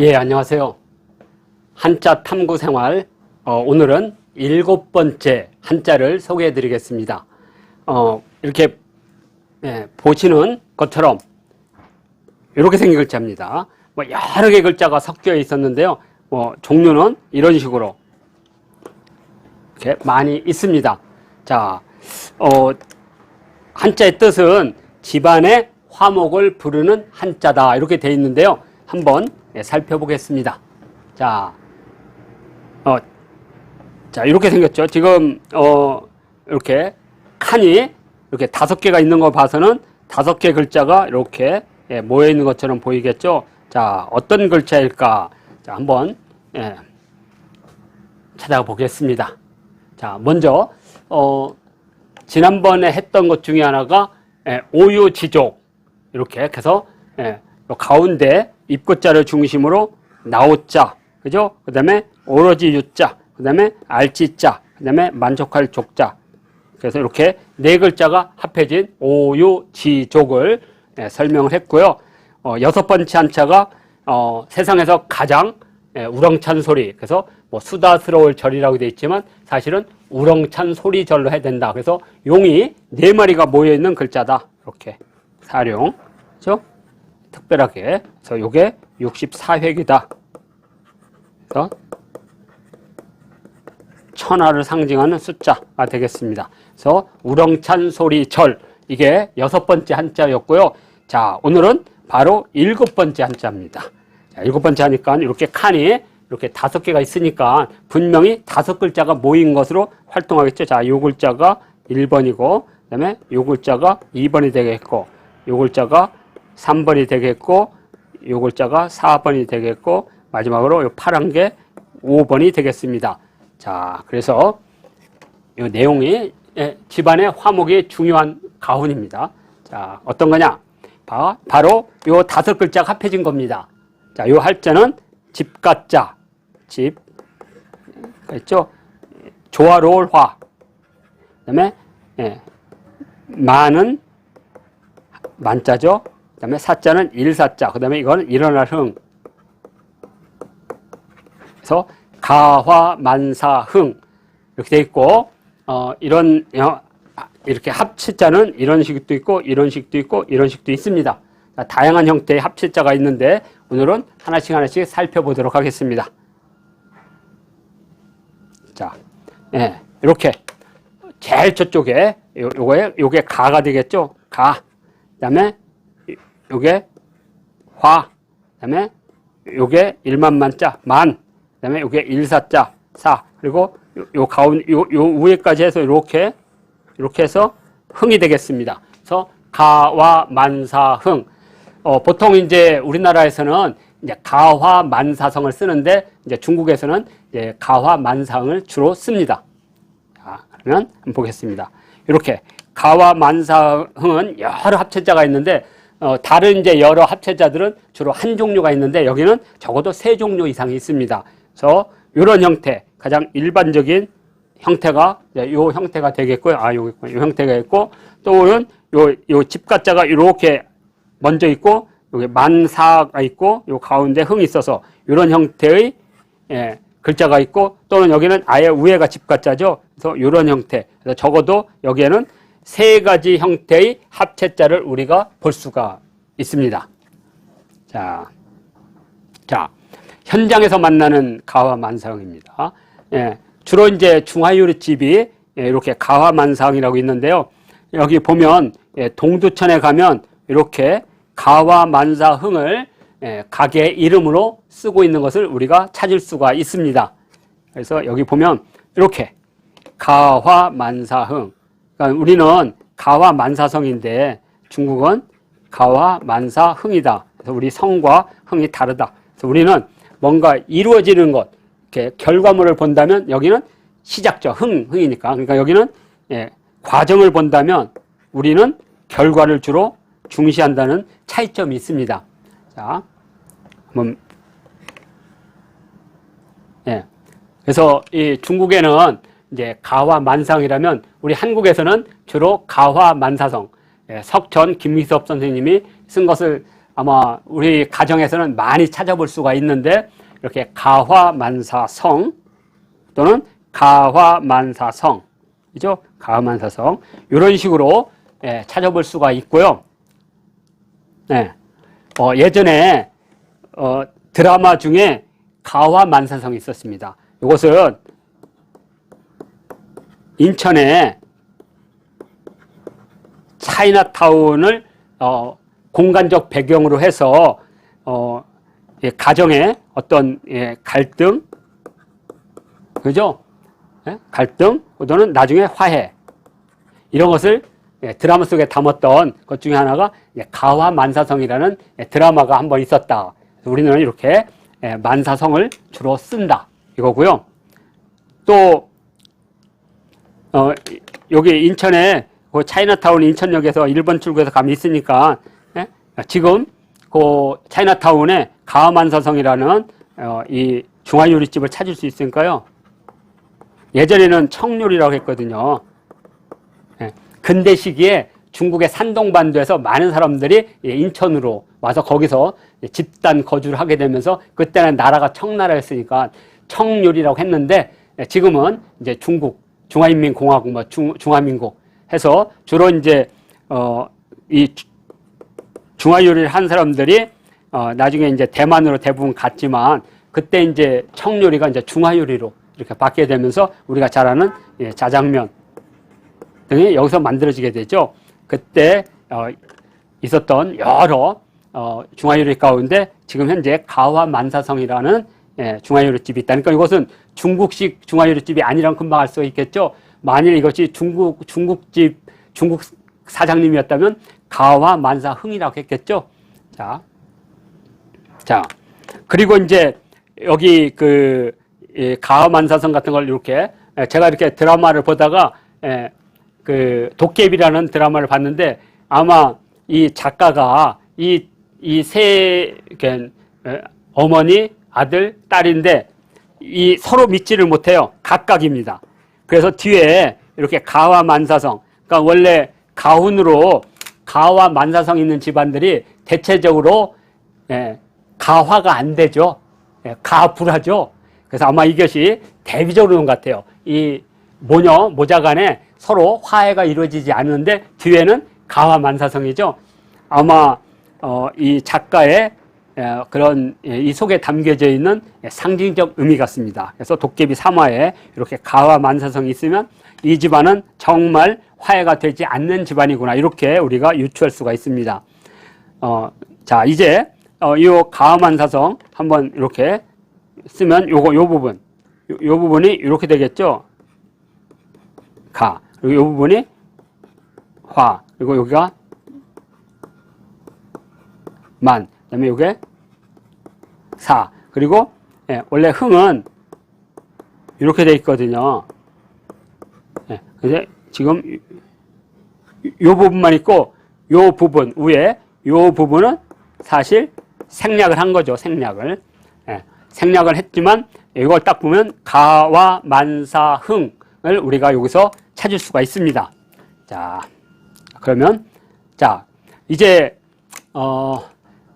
예, 안녕하세요. 한자 탐구 생활, 오늘은 7번째 한자를 소개해 드리겠습니다. 이렇게 보시는 것처럼 이렇게 생긴 글자입니다. 여러 개의 글자가 섞여 있었는데요. 종류는 이런 식으로 이렇게 많이 있습니다. 자, 한자의 뜻은 집안의 화목을 부르는 한자다, 이렇게 되어 있는데요. 한번 살펴보겠습니다. 자, 이렇게 생겼죠. 지금, 이렇게 칸이 이렇게 5개가 있는 거 봐서는 5개 글자가 이렇게 모여 있는 것처럼 보이겠죠. 자, 어떤 글자일까? 자, 한번 찾아보겠습니다. 자, 먼저, 지난번에 했던 것 중에 하나가 오유지족, 이렇게 해서 가운데 입구자를 중심으로 나오자, 그죠? 그 다음에 오로지 유자, 그 다음에 알지자, 그 다음에 만족할 족자. 그래서 이렇게 4글자가 합해진 오유지족을 설명을 했고요. 6번째 한자가 세상에서 가장 우렁찬 소리, 그래서 수다스러울 절이라고 되어 있지만 사실은 우렁찬 소리절로 해야 된다. 그래서 용이 4마리가 모여있는 글자다, 이렇게 사룡, 그죠? 특별하게. 그래서 요게 64획이다. 그래서 천하를 상징하는 숫자가 되겠습니다. 그래서 우렁찬 소리 절, 이게 6번째 한자였고요. 자, 오늘은 바로 7번째 한자입니다. 자, 7번째 하니까 이렇게 칸이 이렇게 5개가 있으니까 분명히 5글자가 모인 것으로 활동하겠죠. 자, 요 글자가 1번이고, 그 다음에 요 글자가 2번이 되겠고, 요 글자가 3번이 되겠고, 요 글자가 4번이 되겠고, 마지막으로 요 파란 게 5번이 되겠습니다. 자, 그래서 요 내용이 집안의 화목이 중요한 가훈입니다. 자, 어떤 거냐? 바로 요 5글자가 합해진 겁니다. 자, 요 할자는 집가자, 집, 있죠? 조화로울 화, 그 다음에 많은 만자죠. 그 다음에 사자는 일사자, 그 다음에 이거는 일어날 흥. 그래서 가화만사흥 이렇게 돼 있고, 이렇게 합치자는 이런 식도 있고, 이런 식도 있고, 이런 식도 있습니다. 자, 다양한 형태의 합치자가 있는데 오늘은 하나씩 살펴보도록 하겠습니다. 자, 이렇게 제일 저쪽에 요게 가가 되겠죠. 가. 그다음에 요게 화. 그다음에 요게 일만만자 만. 그다음에 요게 일사자 사. 그리고 요 가운 요 위에까지 해서 이렇게 해서 흥이 되겠습니다. 그래서 가와 만사흥. 보통 이제 우리나라에서는 이제 가화 만사성을 쓰는데 이제 중국에서는 이제 가화 만사흥을 주로 씁니다. 자, 그러면 한번 보겠습니다. 이렇게 가와 만사흥은 여러 합체자가 있는데 다른 이제 여러 합체자들은 주로 한 종류가 있는데 여기는 적어도 3종류 이상이 있습니다. 그래서 이런 형태, 가장 일반적인 형태가 요 형태가 되겠고요. 요 형태가 있고, 또는 요 집가자가 이렇게 먼저 있고, 여기 만사가 있고, 요 가운데 흥이 있어서 이런 형태의 글자가 있고, 또는 여기는 아예 위에가 집가자죠. 그래서 이런 형태. 그래서 적어도 여기에는 3가지 형태의 합체자를 우리가 볼 수가 있습니다. 자, 현장에서 만나는 가화만사흥입니다. 주로 이제 중화요리집이 이렇게 가화만사흥이라고 있는데요. 여기 보면 동두천에 가면 이렇게 가화만사흥을 가게 이름으로 쓰고 있는 것을 우리가 찾을 수가 있습니다. 그래서 여기 보면 이렇게 가화만사흥. 그러니까 우리는 가화만사성인데 중국은 가화만사흥이다. 그래서 우리 성과 흥이 다르다. 그래서 우리는 뭔가 이루어지는 것, 이렇게 결과물을 본다면 여기는 시작죠. 흥이니까. 그러니까 여기는 과정을 본다면 우리는 결과를 주로 중시한다는 차이점이 있습니다. 자, 한번 그래서 이 중국에는 이제 가화만상이라면 우리 한국에서는 주로 가화만사성, 석천 김미섭 선생님이 쓴 것을 아마 우리 가정에서는 많이 찾아볼 수가 있는데 이렇게 가화만사성 또는 가화만사성, 그죠? 가화만사성 이런 식으로 찾아볼 수가 있고요. 네. 예전에 드라마 중에 가화만사성이 있었습니다. 이것은 인천에 차이나타운을 공간적 배경으로 해서 가정의 어떤 갈등, 그죠? 갈등 또는 나중에 화해 이런 것을 드라마 속에 담았던 것 중에 하나가 가화만사성이라는 드라마가 한번 있었다. 우리는 이렇게 만사성을 주로 쓴다 이거고요. 또 여기 인천에 그 차이나타운 인천역에서 1번 출구에서 가면 있으니까 지금 그 차이나타운에 가화만사성이라는 이 중화요리집을 찾을 수 있으니까요. 예전에는 청요리라고 했거든요. 근대 시기에 중국의 산동반도에서 많은 사람들이 인천으로 와서 거기서 집단 거주를 하게 되면서 그때는 나라가 청나라였으니까 청요리라고 했는데 지금은 이제 중국, 중화인민공화국, 중화민국 해서 주로 이제 이 중화요리를 한 사람들이 나중에 이제 대만으로 대부분 갔지만 그때 이제 청요리가 이제 중화요리로 이렇게 바뀌게 되면서 우리가 잘 아는 자장면 등이 여기서 만들어지게 되죠. 그때 있었던 여러 중화요리 가운데 지금 현재 가화만사성이라는 중화요리집이 있다니까 이것은 중국식 중화요리집이 아니라면 금방 알 수 있겠죠. 만일 이것이 중국집 중국 사장님이었다면 가화만사흥이라고 했겠죠. 자 그리고 이제 여기 그 가화만사성 같은 걸 이렇게 제가 이렇게 드라마를 보다가 그 도깨비라는 드라마를 봤는데 아마 이 작가가 이 세 어머니, 아들, 딸인데 이 서로 믿지를 못해요. 각각입니다. 그래서 뒤에 이렇게 가화만사성, 그러니까 원래 가훈으로 가화만사성 있는 집안들이 대체적으로 가화가 안 되죠. 가불하죠. 그래서 아마 이것이 대비적으로 그런 것 같아요. 이 모자 간에 서로 화해가 이루어지지 않는데 뒤에는 가화만사성이죠. 아마 이 작가의 그런 이 속에 담겨져 있는 상징적 의미 같습니다. 그래서 도깨비 3화에 이렇게 가화만사성이 있으면 이 집안은 정말 화해가 되지 않는 집안이구나 이렇게 우리가 유추할 수가 있습니다. 자 이제 이 가화만사성 한번 이렇게 쓰면 요 부분이 이렇게 되겠죠. 가 그리고 요 부분이 화 그리고 여기가 만 그다음에 요게 사 그리고 원래 흥은 이렇게 돼 있거든요. 근데 지금 요 부분만 있고 요 부분 위에 요 부분은 사실 생략을 한 거죠. 생략을 했지만 이걸 딱 보면 가화만사흥을 우리가 여기서 찾을 수가 있습니다. 자 그러면 자 이제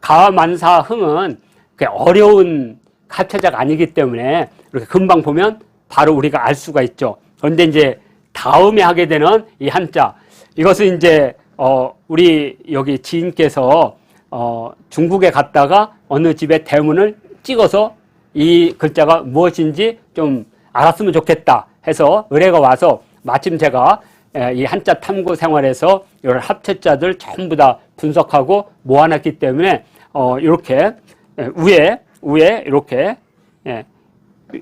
가화만사흥은 어려운 합체자가 아니기 때문에 이렇게 금방 보면 바로 우리가 알 수가 있죠. 그런데 이제 다음에 하게 되는 이 한자 이것은 이제 우리 여기 지인께서 중국에 갔다가 어느 집의 대문을 찍어서 이 글자가 무엇인지 좀 알았으면 좋겠다 해서 의뢰가 와서 마침 제가 이 한자 탐구 생활에서 이런 합체자들 전부 다 분석하고 모아놨기 때문에 이렇게 위에 이렇게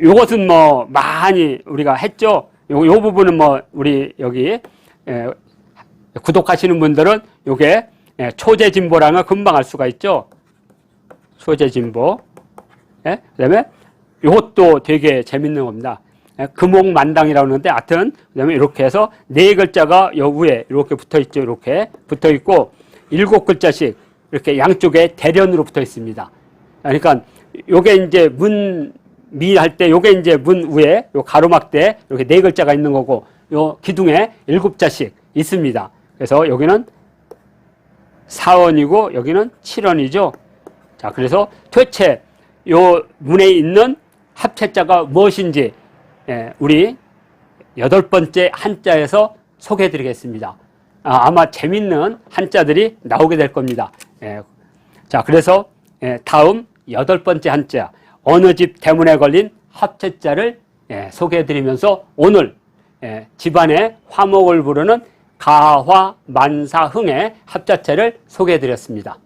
요것은 뭐 많이 우리가 했죠. 요 부분은 뭐 우리 여기 구독하시는 분들은 요게 초제진보라는 걸 금방 알 수가 있죠. 초제진보. 그다음에 요것도 되게 재밌는 겁니다. 금옥만당이라고 하는데 하여튼 그다음에 이렇게 해서 네 글자가 요 위에 이렇게 붙어 있죠. 이렇게 붙어 있고 7글자씩 이렇게 양쪽에 대련으로 붙어 있습니다. 그러니까 요게 이제 문미 할 때 요게 이제 문 위에 요 가로막대 이렇게 네 글자가 있는 거고 요 기둥에 7자씩 있습니다. 그래서 여기는 4원이고 여기는 7원이죠. 자, 그래서 도대체 요 문에 있는 합체자가 무엇인지 우리 8번째 한자에서 소개해 드리겠습니다. 아마 재밌는 한자들이 나오게 될 겁니다. 자, 그래서 다음 8번째 한자, 어느 집 대문에 걸린 합체자를 소개해 드리면서 오늘 집안의 화목을 부르는 가화만사흥의 합자체를 소개해 드렸습니다.